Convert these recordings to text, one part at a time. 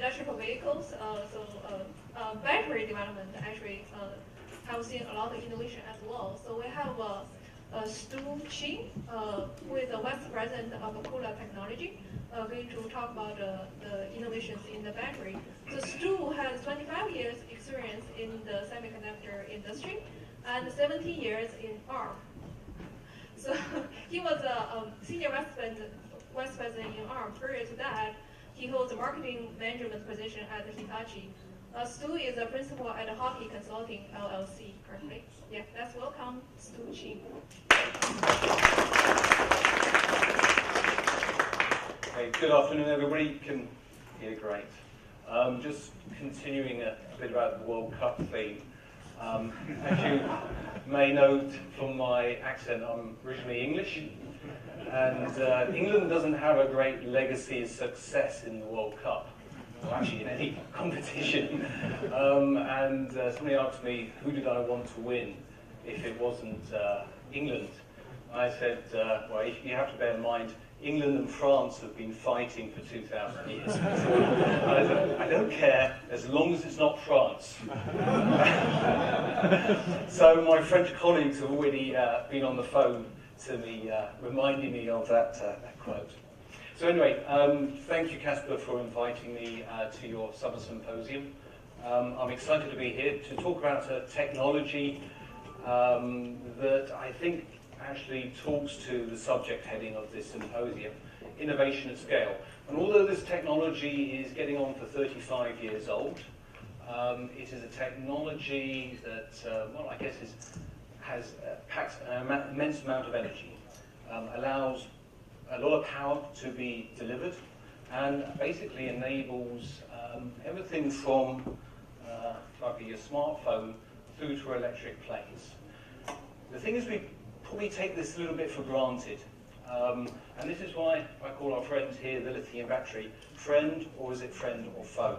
electric vehicles. Battery development actually have seen a lot of innovation as well. So we have Stuart Ching, who is the Vice President of Cooler Technology, going to talk about the innovations in the battery. So Stu has 25 years experience in the semiconductor industry and 17 years in ARM. So he was a senior vice president in ARM. Prior to that, he holds a marketing management position at Hitachi. Stu is a principal at Hockey Consulting LLC currently. Yeah, let's welcome Stu Ching. Hey, good afternoon, everybody. You can hear great. Just continuing a bit about the World Cup theme. As you may note from my accent, I'm originally English, and England doesn't have a great legacy of success in the World Cup, or actually in any competition. Somebody asked me, who did I want to win if it wasn't England? I said, well, you have to bear in mind, England and France have been fighting for 2,000 years. I don't care as long as it's not France. So my French colleagues have already been on the phone to me, reminding me of that quote. So anyway, thank you, CASPA, for inviting me to your summer symposium. I'm excited to be here to talk about a technology that I think actually talks to the subject heading of this symposium, innovation at scale. And although this technology is getting on for 35 years old, it is a technology that, well, I guess packs an immense amount of energy, allows a lot of power to be delivered, and basically enables everything from like your smartphone through to electric planes. The thing is, we probably take this a little bit for granted, and this is why I call our friends here the lithium battery friend, or is it friend or foe?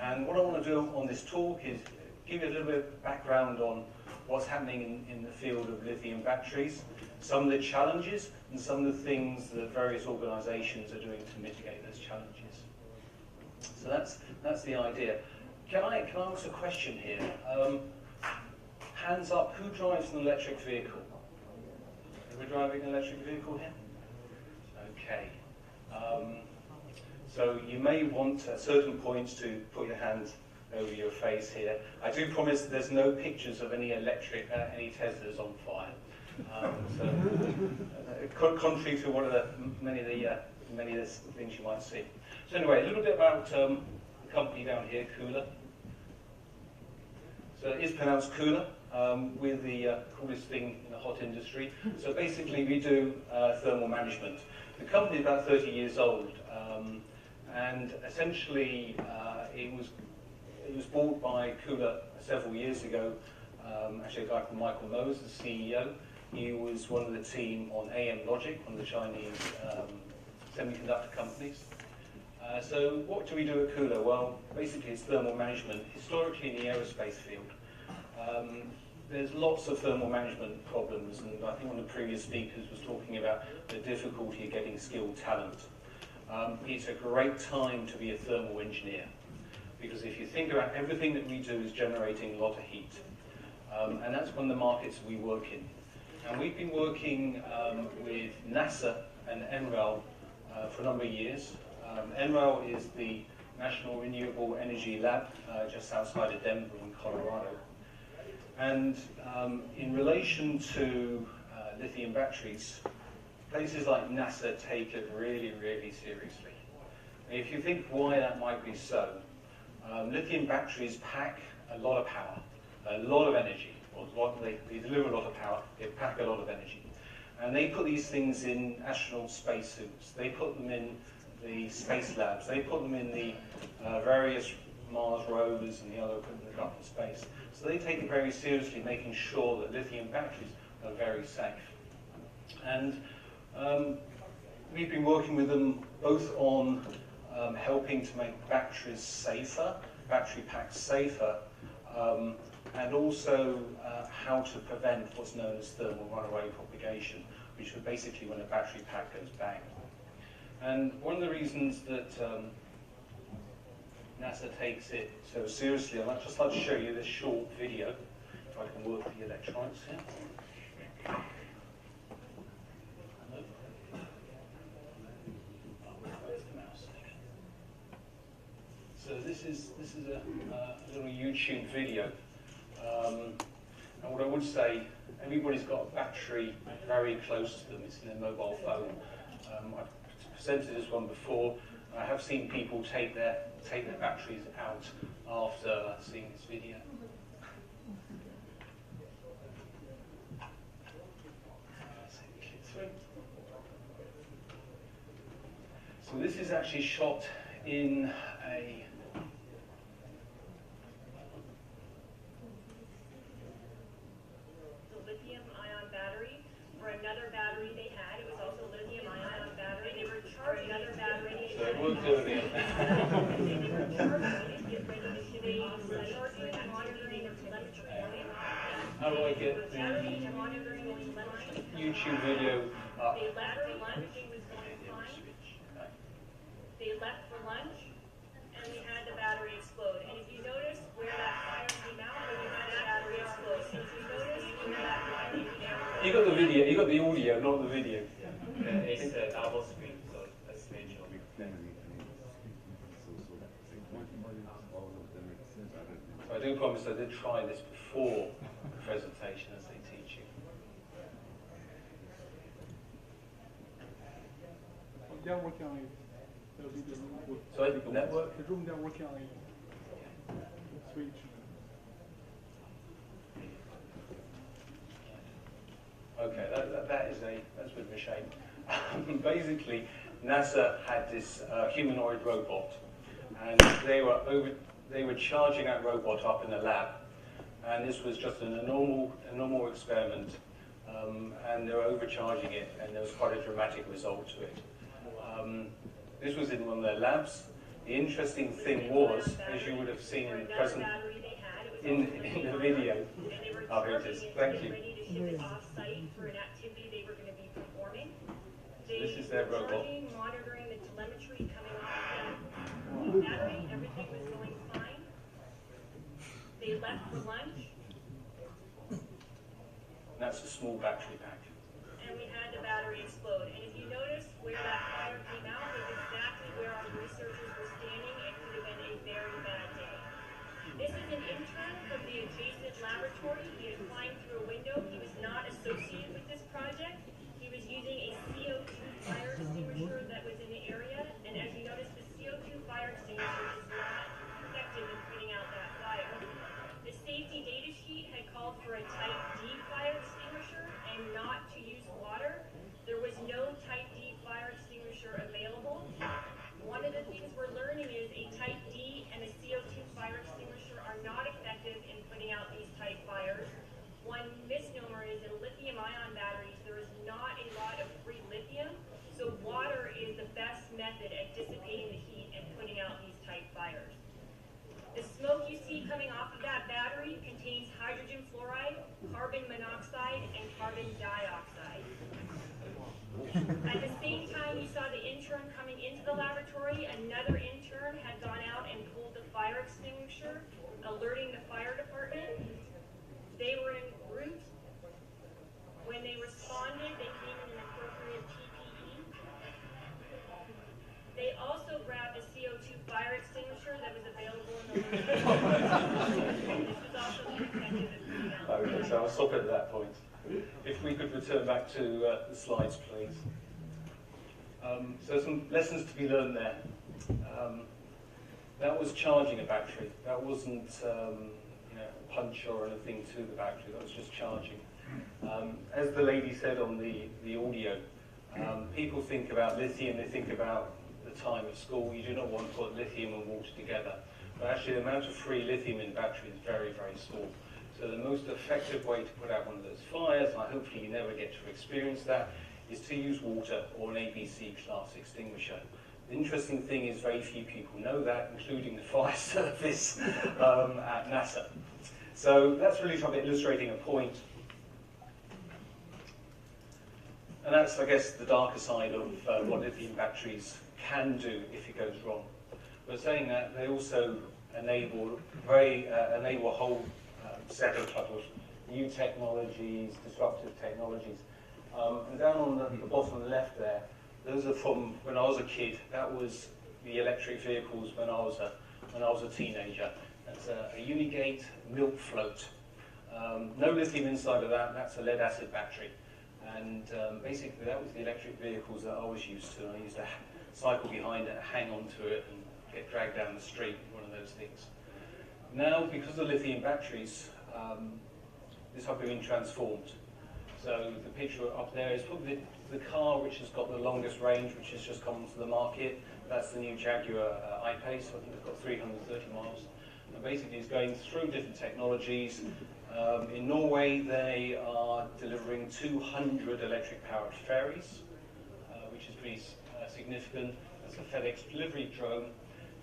And what I want to do on this talk is give you a little bit of background on what's happening in the field of lithium batteries, some of the challenges, and some of the things that various organisations are doing to mitigate those challenges. So that's the idea. Can I ask a question here? Hands up, who drives an electric vehicle? Are we driving an electric vehicle here? Okay. So you may want at certain points to put your hands over your face here. I do promise there's no pictures of any any Teslas on fire. Contrary to one of many of the things you might see. So anyway, a little bit about the company down here, Cooler. So it is pronounced Cooler. We're the coolest thing in the hot industry. So basically, we do thermal management. The company is about 30 years old, and essentially, it was bought by Cooler several years ago. Actually, a guy called Michael Mose, the CEO. He was one of the team on AM Logic, one of the Chinese semiconductor companies. So what do we do at Cooler? Well, basically it's thermal management. Historically in the aerospace field, there's lots of thermal management problems, and I think one of the previous speakers was talking about the difficulty of getting skilled talent. It's a great time to be a thermal engineer, because if you think about everything that we do is generating a lot of heat. And that's one of the markets we work in. And we've been working with NASA and NREL for a number of years. NREL is the National Renewable Energy Lab just outside of Denver in Colorado. And in relation to lithium batteries, places like NASA take it really, really seriously. If you think why that might be so, lithium batteries pack a lot of power, a lot of energy. They deliver a lot of power, they pack a lot of energy. And they put these things in astronaut spacesuits, they put them in the space labs, they put them in the various Mars rovers and the other equipment that go up in space. So they take it very seriously, making sure that lithium batteries are very safe. And we've been working with them both on helping to make batteries safer, battery packs safer, and also how to prevent what's known as thermal runaway propagation, which is basically when a battery pack goes bang. And one of the reasons that NASA takes it so seriously. I'd just like to show you this short video, if I can work the electronics here. So this is a little YouTube video, and what I would say, everybody's got a battery very close to them. It's in their mobile phone. I've presented this one before. I have seen people take their batteries out after seeing this video. So this is actually shot in a lithium-ion battery for another battery they had. It was also lithium-ion battery. They were charging another battery. So it worked earlier. They were charging it, get ready to today, charging and monitoring their telemetry. How do I get the YouTube video up? They left for lunch, everything was going fine. They left for lunch, and we had the battery explode. And if you notice where that fire came out, we had the battery explode. So if you notice where that fire came out. You got the video, you got the audio, not the video. Yeah, it's a double screen, so that's major. So I do promise I did try this before the presentation as they teach you. They're working on it. There'll be the room. So the network? The room they're working on it. Switch. Okay, that's a bit of a shame. Basically, NASA had this humanoid robot, and they were charging that robot up in a lab, and this was just a normal experiment, and they were overcharging it, and there was quite a dramatic result to it. This was in one of their labs. The interesting thing was, as you would have seen in the in the video. Oh, here it is. Thank you. Off-site for an activity they were going to be performing. This is their robot. Monitoring the telemetry coming off the battery. Everything was going fine. They left for lunch. That's a small battery pack. And we had the battery explode. And if you notice where that fire came out was exactly where our researchers were standing. It could have been a very bad day. This is an intern from the adjacent laboratory. He had climbed through a window. He was not associated with this project. He was using a CO2 fire extinguisher that was in the area. And as you notice, the CO2 fire extinguisher is not effective in putting out that fire. The safety data sheet had called for a type D fire extinguisher and not to use water. There was no type D fire extinguisher available. One of the things we're learning is a type D and a CO2 fire extinguisher are not effective in putting out these type fires. One misnomer is in lithium-ion batteries, there is not a lot of free lithium, so water is the best method at dissipating the heat and putting out these type fires. The smoke you see coming off of that battery contains hydrogen fluoride, carbon monoxide, and carbon dioxide. At the same time you saw the intern coming into the laboratory, another intern had gone out and pulled the fire extinguisher, alerting the fire department. They were en route. When they responded, they came in an appropriate PPE. They also grabbed a CO2 fire extinguisher that was available in the location. This was also ineffective at putting out. Okay, so I'll stop at that point. If we could return back to the slides, please. So some lessons to be learned there. That was charging a battery. That wasn't a punch or anything to the battery. That was just charging. As the lady said on the audio, people think about lithium, they think about the time at school. You do not want to put lithium and water together. But actually the amount of free lithium in battery is very, very small. So the most effective way to put out one of those fires, and hopefully you never get to experience that, is to use water or an ABC class extinguisher. The interesting thing is very few people know that, including the fire service at NASA. So that's really trying to illustrating a point. And that's, I guess, the darker side of what lithium batteries can do if it goes wrong. But saying that, they also enable a whole set of new technologies, disruptive technologies. And down on the bottom left there, those are from when I was a kid. That was the electric vehicles when I was a teenager. That's a Unigate milk float. No lithium inside of that. That's a lead acid battery. And basically, that was the electric vehicles that I was used to. I used to cycle behind it, hang onto it, and get dragged down the street. One of those things. Now, because of lithium batteries, this have been transformed. So the picture up there is probably the car which has got the longest range, which has just come onto the market. That's the new Jaguar I-Pace. I think it's got 330 miles. And basically, it's going through different technologies. In Norway, they are delivering 200 electric-powered ferries, which is pretty significant. That's a FedEx delivery drone.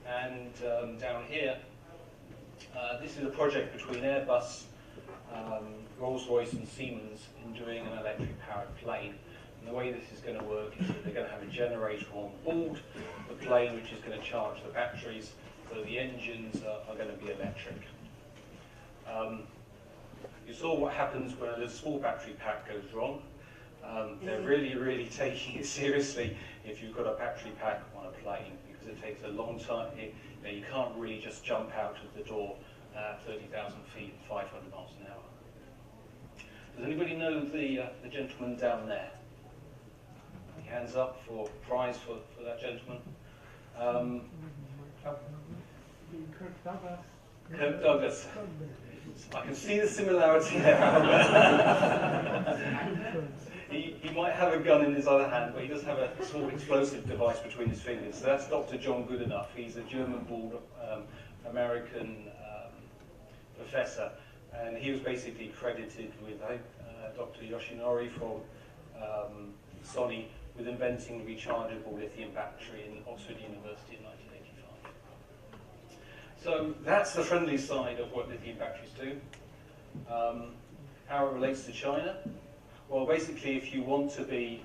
And down here, this is a project between Airbus, Rolls-Royce and Siemens in doing an electric-powered plane. And the way this is going to work is that they're going to have a generator on board the plane, which is going to charge the batteries, so the engines are going to be electric. You saw what happens when a small battery pack goes wrong. They're really taking it seriously if you've got a battery pack on a plane, because it takes a long time. You can't really just jump out of the door at 30,000 feet, 500 miles an hour. Does anybody know the gentleman down there? Hands up for prize for that gentleman. Kirk Douglas. I can see the similarity there. He might have a gun in his other hand, but he does have a small explosive device between his fingers. So that's Dr. John Goodenough. He's a German-born American professor, and he was basically credited with Dr. Yoshinori from Sony with inventing the rechargeable lithium battery in Oxford University in 1985. So that's the friendly side of what lithium batteries do. How it relates to China? Well, basically, if you want to be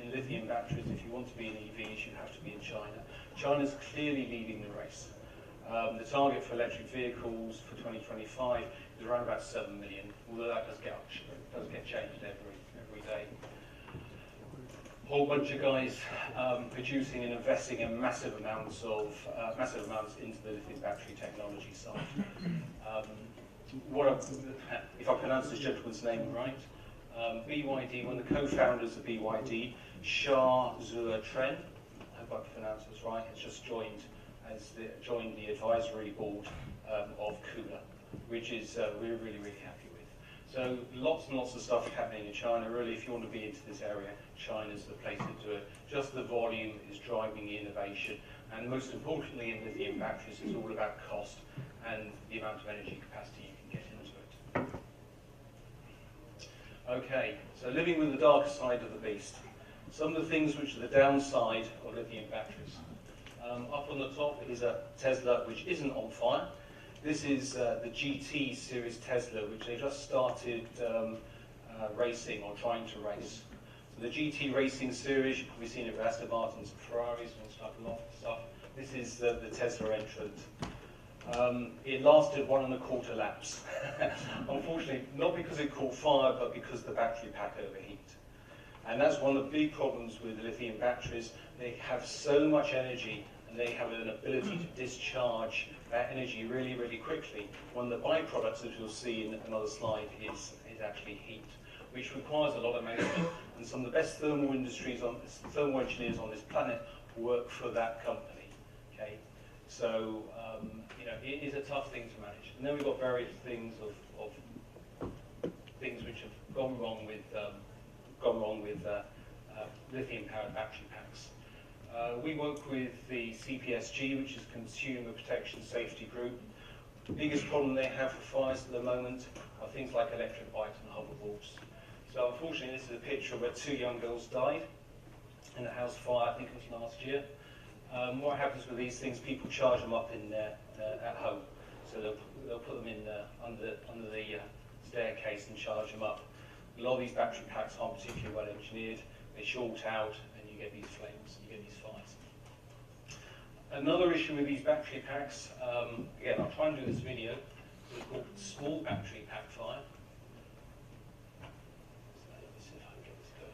in lithium batteries, if you want to be in EVs, you have to be in China. China's clearly leading the race. The target for electric vehicles for 2025 is around about 7 million, although that does get changed every day. A whole bunch of guys producing and investing in massive amounts into the lithium battery technology side. If I pronounce this gentleman's name right, BYD, one of the co-founders of BYD, Shah Zhuotren, I hope I pronounced this right, has just joined the advisory board of Kula, which is we're really happy with. So lots and lots of stuff happening in China. Really, if you want to be into this area, China's the place to do it. Just the volume is driving the innovation, and most importantly in lithium batteries, it's all about cost and the amount of energy capacity you can get into it. Okay, so living with the darker side of the beast. Some of the things which are the downside of lithium batteries. Up on the top is a Tesla which isn't on fire. This is the GT series Tesla, which they just started racing or trying to race. So the GT racing series, you've probably seen it with Aston Martins and Ferraris and a lot of stuff. This is the Tesla entrant. It lasted 1.25 laps. Unfortunately, not because it caught fire, but because the battery pack overheated. And that's one of the big problems with lithium batteries. They have so much energy, and they have an ability to discharge that energy really quickly. One of the byproducts, as you'll see in another slide, is actually heat, which requires a lot of management. And some of the best thermal engineers on this planet work for that company. Okay, so it is a tough thing to manage. And then we've got various things of things which have gone wrong with lithium-powered battery packs. We work with the CPSG, which is Consumer Protection Safety Group. The biggest problem they have for fires at the moment are things like electric bikes and hoverboards. So unfortunately, this is a picture where 2 young girls died in a house fire, I think it was last year. What happens with these things, people charge them up in there at home. So they'll put them in under the staircase and charge them up. A lot of these battery packs aren't particularly well engineered. They short out and you get these flames, you get these fires. Another issue with these battery packs, again, I'll try and do this video, it's called small battery pack fire. So let me see if I can get this going.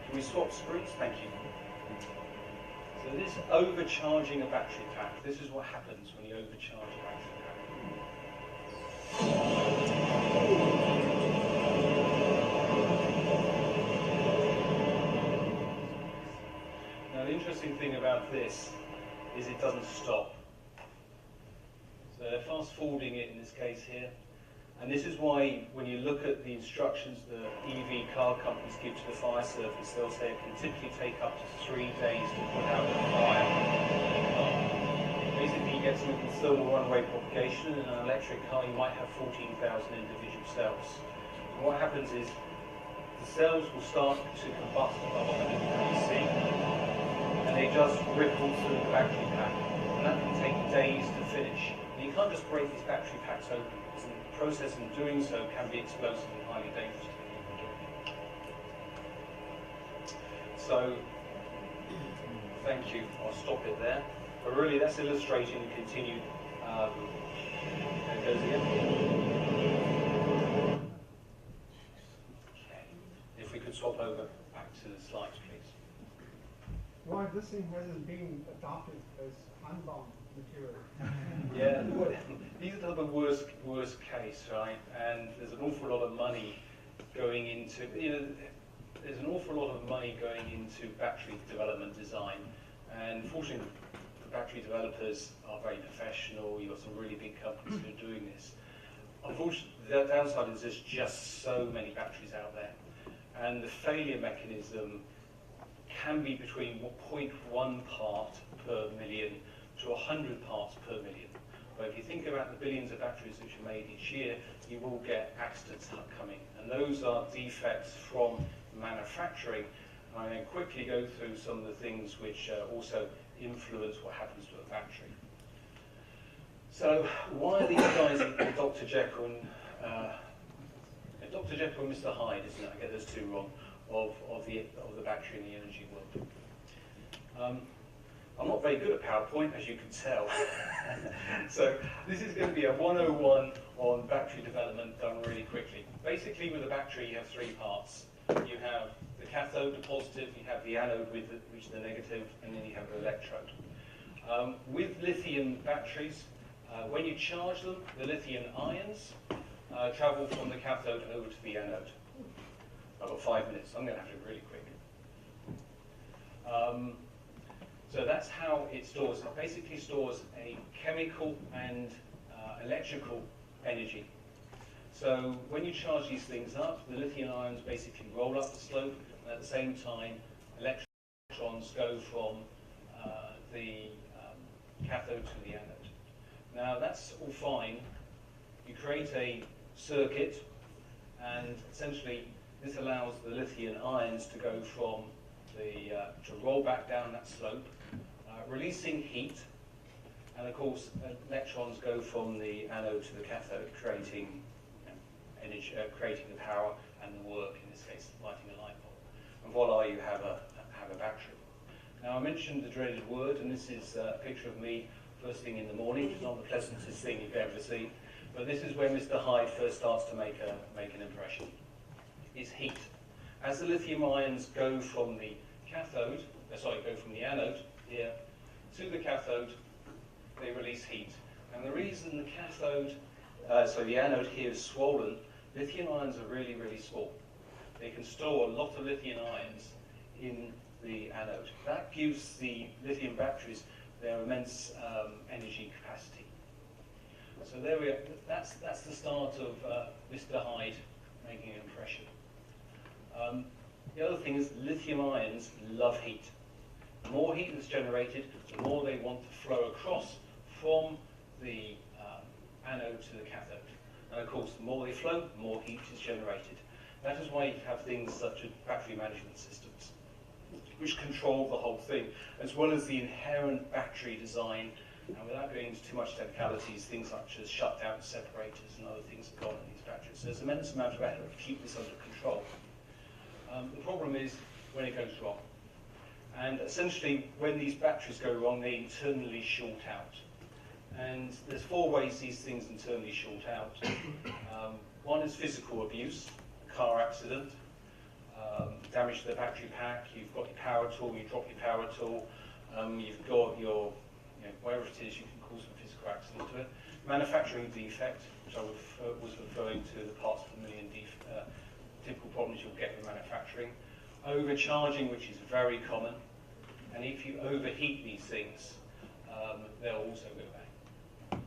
Can we swap screens? Thank you. So this is overcharging a battery pack. This is what happens when you overcharge a battery pack. Now the interesting thing about this is it doesn't stop. So they're fast forwarding it in this case here. And this is why, when you look at the instructions the EV car companies give to the fire service, they'll say it can typically take up to 3 days to put out a fire in a car. Basically, you get something called thermal runaway propagation. In an electric car, you might have 14,000 individual cells. And what happens is the cells will start to combust above 100 degrees C, and they just ripple through the battery pack. And that can take days to finish. And you can't just break these battery packs open. The process in doing so can be explosive and highly dangerous to the individual. So, thank you. I'll stop it there. But really, that's illustrating the continued. There it goes again. Okay. If we could swap over back to the slides, please. Why this thing hasn't been adopted as unbound material? Yeah, these are the worst case, right? And there's an awful lot of money going into, there's an awful lot of money going into battery development design. And fortunately, the battery developers are very professional. You've got some really big companies who are doing this. Unfortunately, the downside is there's just so many batteries out there. And the failure mechanism can be between 0.1 part per million to 100 parts per million. But if you think about the billions of batteries which are made each year, you will get accidents coming. And those are defects from manufacturing. And I'm going to quickly go through some of the things which also influence what happens to a battery. So why are these guys Dr. Jekyll and Mr. Hyde, isn't it? I get those two wrong, of the battery and the energy world. I'm not very good at PowerPoint, as you can tell. So this is going to be a 101 on battery development done really quickly. Basically, with a battery, you have three parts. You have the cathode, the positive, you have the anode, which is the negative, and then you have the electrode. With lithium batteries, when you charge them, the lithium ions travel from the cathode over to the anode. I've got 5 minutes, so I'm going to have to be really quick. So that's how it stores. It basically stores a chemical and electrical energy. So when you charge these things up, the lithium ions basically roll up the slope, and at the same time, electrons go from the cathode to the anode. Now that's all fine. You create a circuit, and essentially this allows the lithium ions to go from to roll back down that slope, releasing heat, and of course electrons go from the anode to the cathode, creating energy, creating the power and the work, in this case lighting a light bulb. And voila, you have a battery. Now I mentioned the dreaded word, and this is a picture of me first thing in the morning. It's not the pleasantest thing you've ever seen, but this is where Mr. Hyde first starts to make an impression. Is heat. As the lithium ions go from the cathode, go from the anode here to the cathode, they release heat. And the reason the cathode, the anode here is swollen, lithium ions are really, really small. They can store a lot of lithium ions in the anode. That gives the lithium batteries their immense energy capacity. So there we are. That's the start of Mr. Hyde making an impression. The other thing is lithium ions love heat. The more heat that's generated, the more they want to flow across from the anode to the cathode. And of course, the more they flow, the more heat is generated. That is why you have things such as battery management systems, which control the whole thing, as well as the inherent battery design. And without going into too much technicalities, things such as shutdown separators and other things have gone in these batteries. So there's an immense amount of effort to keep this under control. The problem is when it goes wrong. And essentially, when these batteries go wrong, they internally short out. And there's 4 ways these things internally short out. One is physical abuse, car accident, damage to the battery pack, you've got your power tool, you drop your power tool, you've got your, wherever it is, you can cause some physical accident to it. Manufacturing defect, which I was referring to, the parts per million typical problems you'll get with manufacturing. Overcharging, which is very common. And if you overheat these things, they'll also go bang.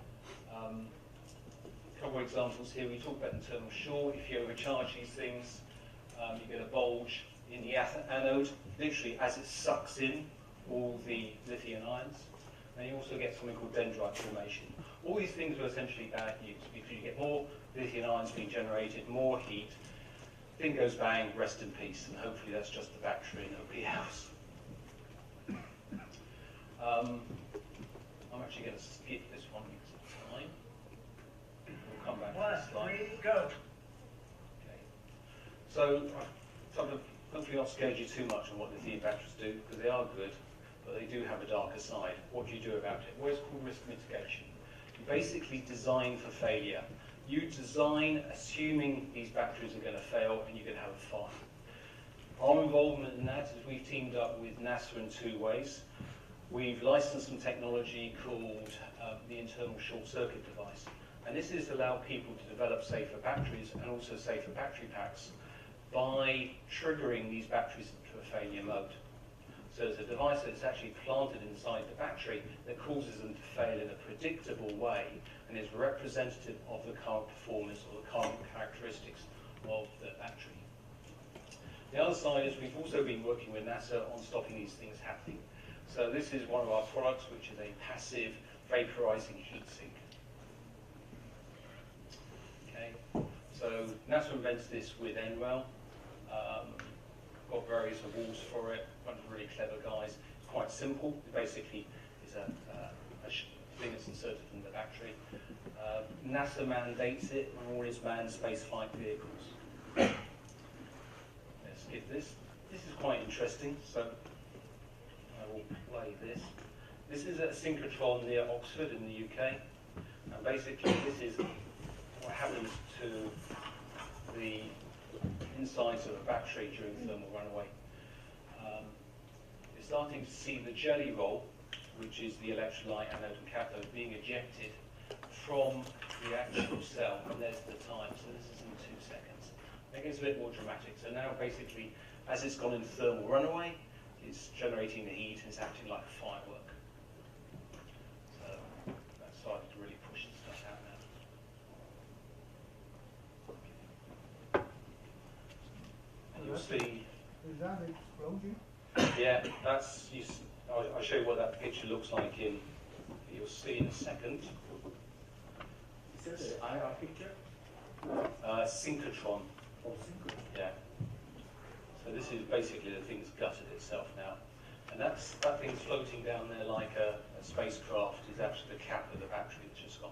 A couple of examples here. We talk about internal short. If you overcharge these things, you get a bulge in the anode, literally as it sucks in all the lithium ions. And you also get something called dendrite formation. All these things are essentially bad news because you get more lithium ions being generated, more heat. Thing goes bang, rest in peace, and hopefully that's just the battery and nobody else. I'm actually going to skip this one because of time. We'll come back to this slide. Go. Okay. So I've hopefully not scared you too much on what lithium batteries do, because they are good, but they do have a darker side. What do you do about it? Well, it's called risk mitigation. You basically design for failure. You design assuming these batteries are going to fail and you're going to have a fire. Our involvement in that is we've teamed up with NASA in 2 ways. We've licensed some technology called the internal short circuit device. And this is allow people to develop safer batteries and also safer battery packs by triggering these batteries into a failure mode. So there's a device that's actually planted inside the battery that causes them to fail in a predictable way and is representative of the current performance or the current characteristics of the battery. The other side is we've also been working with NASA on stopping these things happening. So this is one of our products, which is a passive vaporizing heat sink. Okay, so NASA invents this with NREL. Got various awards for it, a bunch of really clever guys. It's quite simple. It basically is a thing that's inserted in the battery. NASA mandates it on all its manned space flight vehicles. Let's skip this. This is quite interesting, so I will play this. This is at a synchrotron near Oxford in the UK, and basically this is what happens to the insides of a battery during thermal runaway. You're starting to see the jelly roll, which is the electrolyte anode and cathode, being ejected from the actual cell, and there's the time, so this is in 2 seconds. It gets a bit more dramatic. So now basically, as it's gone into thermal runaway, it's generating the heat and it's acting like a firework. So that's starting to really push the stuff out now. And you'll see. Is that an explosion? Yeah, that's. I'll show you what that picture looks like in. You'll see in a second. Is this an IR picture? Synchrotron. Oh, synchrotron. Yeah. So this is basically the thing's gutted itself now. And that thing's floating down there like a spacecraft is actually the cap of the battery that's just gone.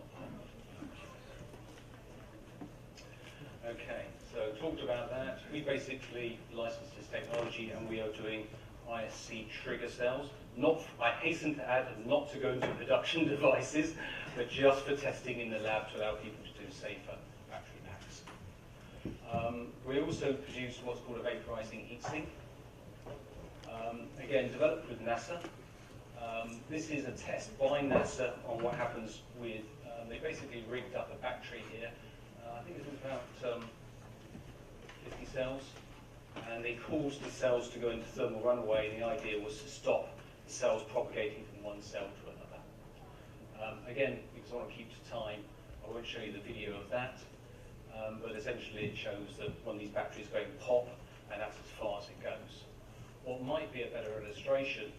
Okay, so talked about that. We basically licensed this technology and we are doing ISC trigger cells. Not, I hasten to add, not to go into production devices, but just for testing in the lab to allow people to do safer battery packs. We also produced what's called a vaporizing heat sink. Again, developed with NASA. This is a test by NASA on what happens with, they basically rigged up a battery here. I think it was about 50 cells. And they caused the cells to go into thermal runaway, and the idea was to stop the cells propagating from one cell to another. Again, because I want to keep to time, I won't show you the video of that, but essentially it shows that when these batteries go pop, and that's as far as it goes. What might be a better illustration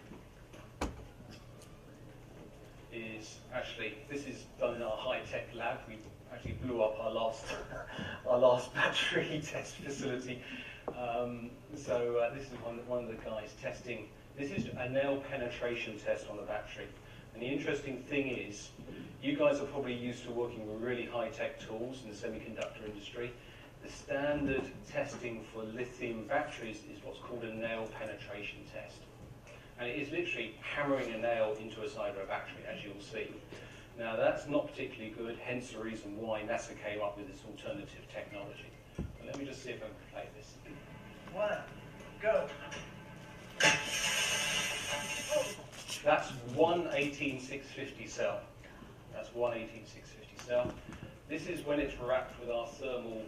is actually, this is done in our high-tech lab. We actually blew up our last our last battery test facility. This is one of the guys testing. This is a nail penetration test on the battery. And the interesting thing is, you guys are probably used to working with really high-tech tools in the semiconductor industry. The standard testing for lithium batteries is what's called a nail penetration test. And it is literally hammering a nail into a side of a battery, as you'll see. Now, that's not particularly good, hence the reason why NASA came up with this alternative technology. But let me just see if I can play this. 1, go. That's one 18650 cell. That's one 18650 cell. This is when it's wrapped with our thermal,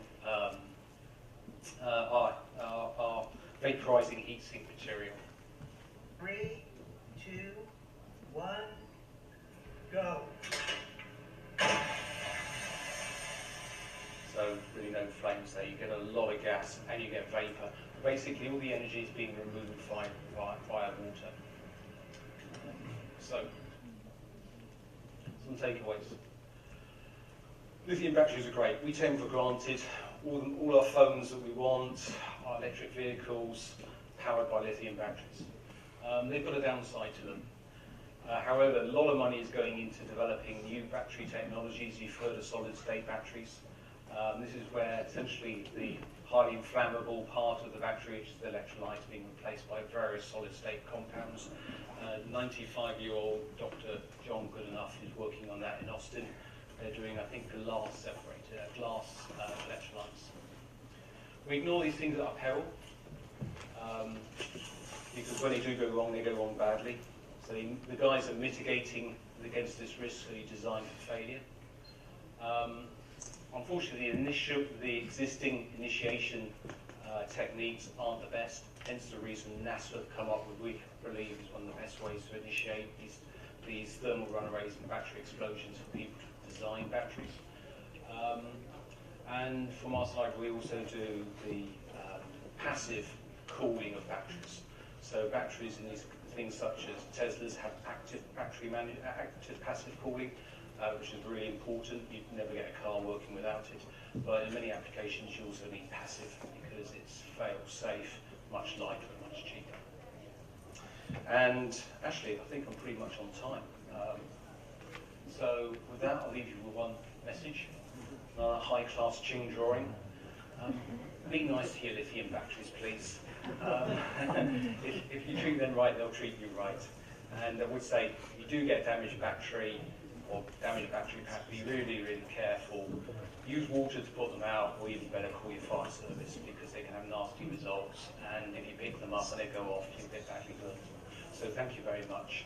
our vaporizing heat sink material. 3, 2, 1, go. So really no flames there. You get a lot of gas and you get vapor. Basically, all the energy is being removed via water. So, some takeaways. Lithium batteries are great. We take them for granted. All our phones that we want, our electric vehicles, powered by lithium batteries. They've got a downside to them. However, a lot of money is going into developing new battery technologies. You've heard of solid-state batteries. This is where essentially the highly inflammable part of the battery, which is the electrolyte, being replaced by various solid-state compounds. 95-year-old Dr. John Goodenough is working on that in Austin. They're doing, I think, glass electrolytes. We ignore these things at our peril, because when they do go wrong badly. So the guys are mitigating against this risk, so you design for failure. Unfortunately, the existing initiation techniques aren't the best, hence the reason NASA have come up with, we believe, is one of the best ways to initiate these thermal runaways and battery explosions for people to design batteries. And from our side, we also do the passive cooling of batteries. So batteries in these things such as Teslas have active passive cooling, which is really important. You'd never get a car working without it. But in many applications, you also need passive because it's fail-safe, much lighter and much cheaper. And actually, I think I'm pretty much on time. So with that, I'll leave you with one message. Another high-class Ching drawing. Be nice to your lithium batteries, please. If you treat them right, they'll treat you right. And I would say, if you do get a damaged battery or damaged battery pack, be really, really careful. Use water to put them out, or even better, call your fire service, because they can have nasty results. And if you pick them up and they go off, you'll get badly hurt. So thank you very much.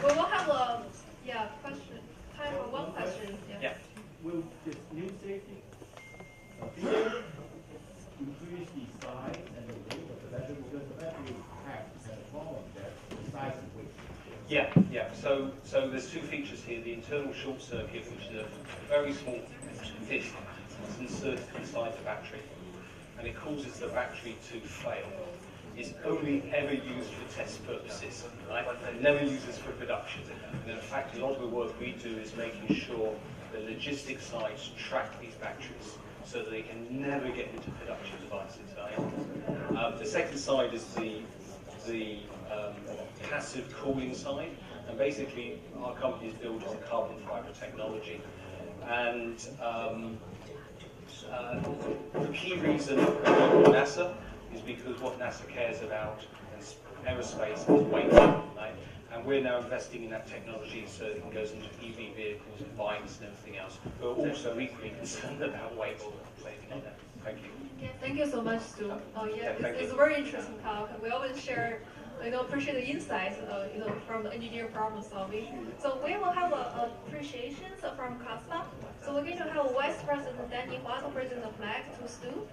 We will have a question. Time for one question. Yeah. Will this new safety feature increase the size and the weight of the battery? Because the battery pack has a problem that the size and weight. Yeah. So there's two features here. The internal short circuit, which is a very small disc that's inserted inside the battery, and it causes the battery to fail. It's only ever used for test purposes, right? And never uses for production. And in fact, a lot of the work we do is making sure the logistic sides track these batteries so that they can never get into production devices. Right? The second side is the passive cooling side, and basically our company is built on carbon fiber technology. And the key reason for NASA is because what NASA cares about in aerospace is weight, right? And we're now investing in that technology so that it goes into EV vehicles and bikes and everything else. We're also equally concerned about weight saving on that. Thank you. Yeah, thank you so much, Stu. Yeah, It's a very interesting talk. We always share, appreciate the insights, from the engineer problem solving. So we will have appreciation from CASPA. So we're going to have Vice President Danny Hua to present the flag to Stu.